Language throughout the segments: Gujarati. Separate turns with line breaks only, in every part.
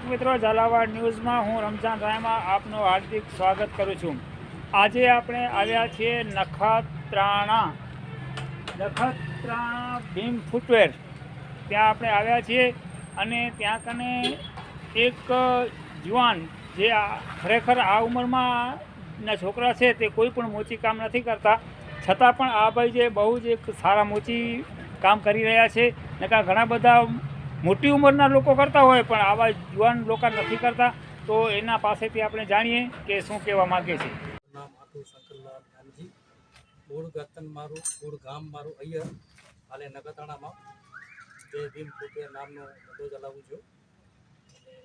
દર્શક મિત્રો, ઝાલાવાડ ન્યૂઝમાં હું રમઝાન રાયમાં આપનું હાર્દિક સ્વાગત કરું છું. આજે આપણે આવ્યા છીએ નખત્રાણા ભીમ ફૂટવેર. ત્યાં આપણે આવ્યા છીએ અને ત્યાં કને એક જુવાન જે ખરેખર આ ઉંમરમાં ના છોકરા છે તે કોઈ પણ મોચી કામ નથી કરતા, છતાં પણ આ ભાઈ જે બહુ જ એક સારા મોચી કામ કરી રહ્યા છે. નકા ઘણા બધા મોટી ઉંમરના લોકો કરતા હોય પણ આવા યુવાન લોકો નથી કરતા. તો એના પાસેથી આપણે જાણીએ કે શું કહેવા માગે છે.
નામ આટુ શંકરલાલ નાનજી, મૂળ ગતન મારું, મૂળ ગામ મારું અય્યર, હાલે નખત્રાણામાં જય ભીમ ફૂટવેર નામનો ધંધો ચલાવું છું અને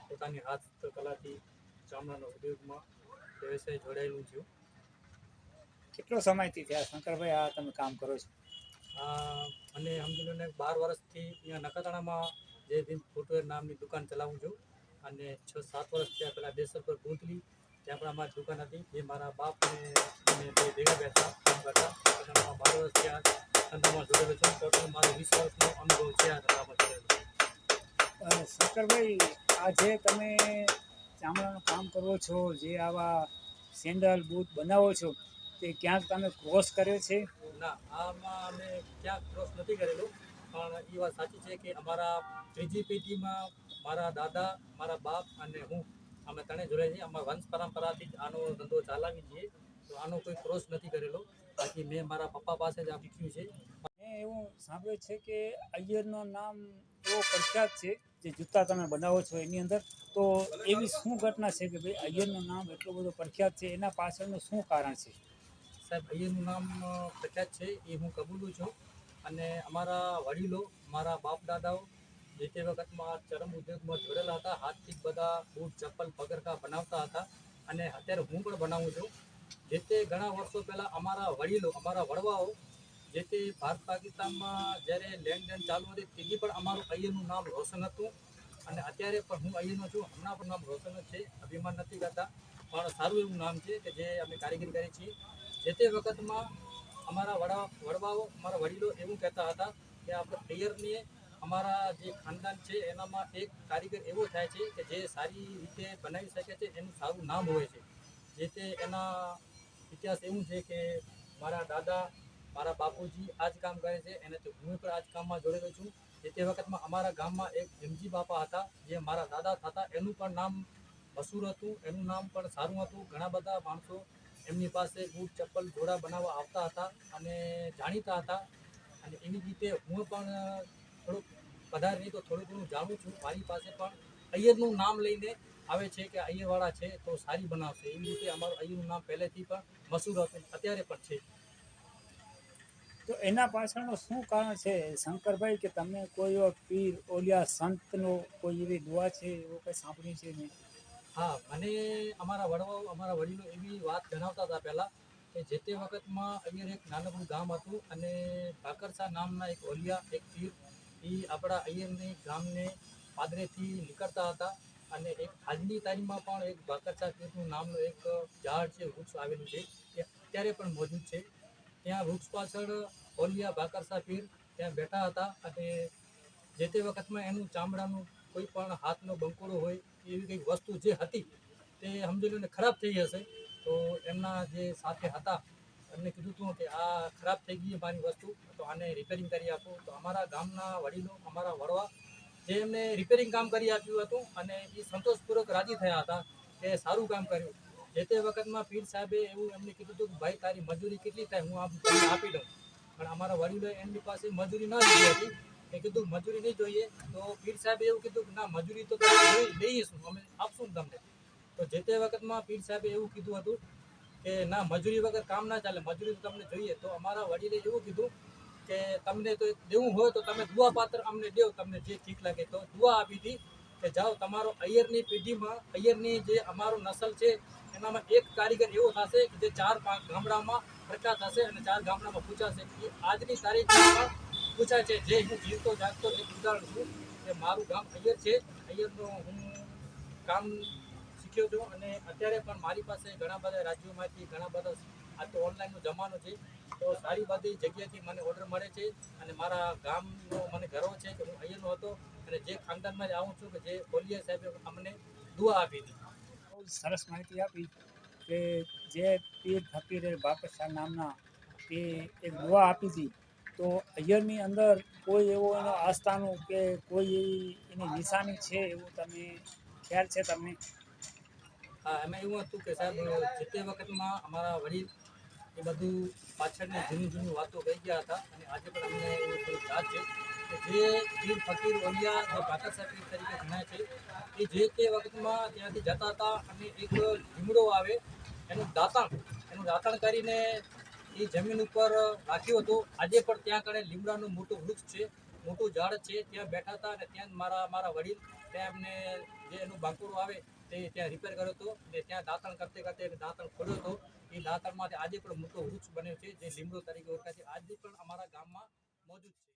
પોતાની હસ્તકલાથી ચામડાના ઉદ્યોગમાં વ્યવસાય જોડાયેલું છું.
કેટલો સમયથી થયા શંકરભાઈ આ તમે કામ કરો છો?
અને સમજી ને 12 વર્ષથી અહીંયા નખત્રાણામાં જય ભીમ ફૂટવેર નામની દુકાન ચલાવું છું અને 6-7 વર્ષ થયા પહેલાં દેસર પર ગોંધલી ત્યાં પણ અમારી દુકાન હતી, જે મારા બાપ અને બે ભેગા બેઠા કામ કરતા. 12 વર્ષ ત્યાં ધંધામાં જોડેલો છું. ટોટલ મારો 20 વર્ષનો અનુભવ છે આ ધંધામાં જોડેલો.
શંકરભાઈ, આ જે તમે ચામડાનું કામ કરો છો, જે આવા સેન્ડલ બૂટ બનાવો છો, તે ક્યાંક તમે ક્રોસ કર્યો છે?
ના, આમાં અમે ક્યાંક ક્રોસ નથી કરેલો, પણ એ વાત સાચી છે કે અમારા ત્રીજી પેઢીમાં મારા દાદા, મારા બાપ અને હું અમે ત્રણે જોડાય છીએ. અમારા વંશ પરંપરાથી જ આનો ધંધો ચલાવી છીએ, તો આનો કોઈ ક્રોસ નથી કરેલો. બાકી મેં મારા પપ્પા પાસે જ આ શીખ્યું છે.
મેં એવું સાંભળ્યું છે કે અય્યરનું નામ એવો પ્રખ્યાત છે જે જૂતા તમે બનાવો છો એની અંદર, તો એવી શું ઘટના છે કે ભાઈ અય્યરનું નામ એટલું બધું પ્રખ્યાત છે? એના પાછળનું શું કારણ છે?
સાહેબ, અય્યરનું નામ પ્રખ્યાત છે એ હું કબૂલું છું. અને અમારા વડીલો, મારા બાપ દાદાઓ જે તે વખતમાં ચરમ ઉદ્યોગમાં જોડેલા હતા, હાથથી જ બધા બૂટ, ચપ્પલ, પગરખા બનાવતા હતા અને અત્યારે હું પણ બનાવું છું. જે તે ઘણા વર્ષો પહેલાં અમારા વડીલો, અમારા વડવાઓ જે તે ભારત પાકિસ્તાનમાં જ્યારે લેનદેન ચાલુ હતી તેથી પણ અમારું અય્યરનું નામ રોશન હતું અને અત્યારે પણ હું અય્યરનો છું. હમણાં પણ નામ રોશન જ છે, અભિમાન નથી કરતા, પણ સારું એવું નામ છે કે જે અમે કારીગરી કરીએ છીએ. જે તે વખતમાં અમારા વડવાઓ, અમારા વડીલો એવું કહેતા હતા કે આપણે અય્યરને અમારા જે ખાનદાન છે એનામાં એક કારીગર એવો થાય છે કે જે સારી રીતે બનાવી શકે છે, એનું સારું નામ હોય છે. જે તે એના ઇતિહાસ એવું છે કે મારા દાદા, મારા બાપુજી આ જ કામ કરે છે, એનાથી હું પણ આ જ કામમાં જોડેલો છું. જે તે વખતમાં અમારા ગામમાં એક ભીમજી બાપા હતા, જે મારા દાદા થતા, એનું પણ નામ મશહૂર હતું, એનું નામ પણ સારું હતું. ઘણા બધા માણસો એમની પાસે બૂટ, ચપ્પલ, જોડા બનાવવા આવતા હતા અને જાણીતા હતા. અને એવી રીતે હું પણ થોડુંક વધારે નહીં તો થોડું ઘણું જાણું છું. મારી પાસે પણ અય્યરનું નામ લઈને આવે છે કે અય્યરવાળા છે તો સારી બનાવશે. એવી રીતે અમારું અય્યરનું નામ પહેલેથી પણ મશહૂર હતું, અત્યારે પણ છે.
તો એના પાછળનું શું કારણ છે શંકરભાઈ, કે તમે કોઈ પીર ઓલિયા સંતનો કોઈ એવી દુઆ છે એવું કંઈ સાંભળ્યું છે નહીં?
હા, મને અમારા વડવાઓ, અમારા વડીલો એવી વાત જણાવતા હતા પહેલાં કે જે તે વખતમાં અહીંયા એક નાનકડું ગામ હતું અને ભાકરસા નામના એક ઓલિયા, એક પીર, એ આપણા અય્યરની ગામને પાદરેથી નીકળતા હતા. અને એક આજની તારીખમાં પણ એક ભાકરસા પીરનું નામનું એક ઝાડ છે, વૃક્ષ આવેલું છે, એ અત્યારે પણ મોજૂદ છે. ત્યાં વૃક્ષ પાછળ ઓલિયા ભાકરસા પીર ત્યાં બેઠા હતા અને જે તે વખતમાં એનું ચામડાનું કોઈ પણ હાથનો બંકોડો હોય એવી કંઈક વસ્તુ જે હતી તે સમજી લો ને ખરાબ થઈ હશે, તો એમના જે સાથે હતા એમને કીધું હતું કે આ ખરાબ થઈ ગઈ મારી વસ્તુ, તો આને રિપેરિંગ કરી આપો. તો અમારા ગામના વડીલો, અમારા વડવા, જે એમને રિપેરિંગ કામ કરી આપ્યું હતું અને એ સંતોષપૂર્વક રાજી થયા હતા કે સારું કામ કર્યું. જે તે વખતમાં પીર સાહેબે એવું એમને કીધું હતું કે ભાઈ તારી મજૂરી કેટલી થાય, હું તમને આપી દઉં. પણ અમારા વડીલોએ એમની પાસે મજૂરી ન લીધી હતી. એ કીધું મજૂરી નહીં જોઈએ, તો પીર સાહેબે એવું કીધું કે ના, મજૂરી તો લઈશું, અમે આપશું ને તમને. તો જે તે વખતમાં પીર સાહેબે એવું કીધું હતું કે ના, મજૂરી વગર કામ ના ચાલે, મજૂરી તો તમને જોઈએ. તો અમારા વડીલે એવું કીધું કે તમને તો દેવું હોય તો તમે દુઆ પાત્ર અમને દેવ, તમને જે ઠીક લાગે. તો દુઆ આપી હતી કે જાઓ, તમારો અય્યરની પેઢીમાં, અય્યરની જે અમારો નસલ છે એનામાં એક કારીગર એવો થશે કે જે 4-5 ગામડામાં પ્રખ્યાત થશે અને 4 ગામડામાં પૂછાશે. એ આજની તારીખમાં પણ પૂછાય છે. જે હું જીવતો જાગતો એક ઉદાહરણ છું કે મારું ગામ અય્યર છે. અય્યરનું હું કામ શીખ્યો છું અને અત્યારે પણ મારી પાસે ઘણા બધા રાજ્યોમાંથી ઘણા બધા, આ તો ઓનલાઈનનો જમાનો છે, તો સારી બધી જગ્યાથી મને ઓર્ડર મળે છે અને મારા ગામનો મને ગર્વ છે કે હું અહીંયાનો હતો અને જે ખાનદાનમાં જ આવું છું કે જે ઓલિયા સાહેબે અમને દુઆ આપી હતી.
બહુ સરસ માહિતી આપી કે જે પીર ફકીર બાકર શાહ નામના તે એક દુઆ આપી હતી, તો અય્યરની અંદર કોઈ એવો એનો આસ્થાનું કે કોઈ એવી એની નિશાની છે એવું તમે ખ્યાલ છે તમને?
હા, એમાં એવું હતું કે સાહેબ જે તે વખતમાં અમારા વડીલ એ બધું પાછળની જૂની વાતો કહી ગયા હતા અને આજે પણ અમને એવું થોડું યાદ છે કે જે પીર ફકીર ઓલિયા જે બાકર શાહ પીર તરીકે ગણાય છે એ જે તે વખતમાં ત્યાંથી જતા હતા અને એક લીમડો આવે એનું દાતણ કરીને એ જમીન ઉપર રાખ્યું હતું. આજે પણ ત્યાં કણે લીમડાનું મોટું વૃક્ષ છે, મોટું ઝાડ છે, ત્યાં બેઠા હતા અને ત્યાં મારા વડીલ ત્યાં એમને જે એનું બાંકુરો આવે તે ત્યાં રિપેર કર્યો હતો અને ત્યાં દાંતણ કરતે કરતે દાંતણ ખોલ્યો હતો. એ દાંતણમાંથી આજે પણ મોટો વૃક્ષ બન્યો છે જે લીમડો તરીકે ઓળખાય છે. આજે પણ અમારા ગામમાં મોજૂદ છે.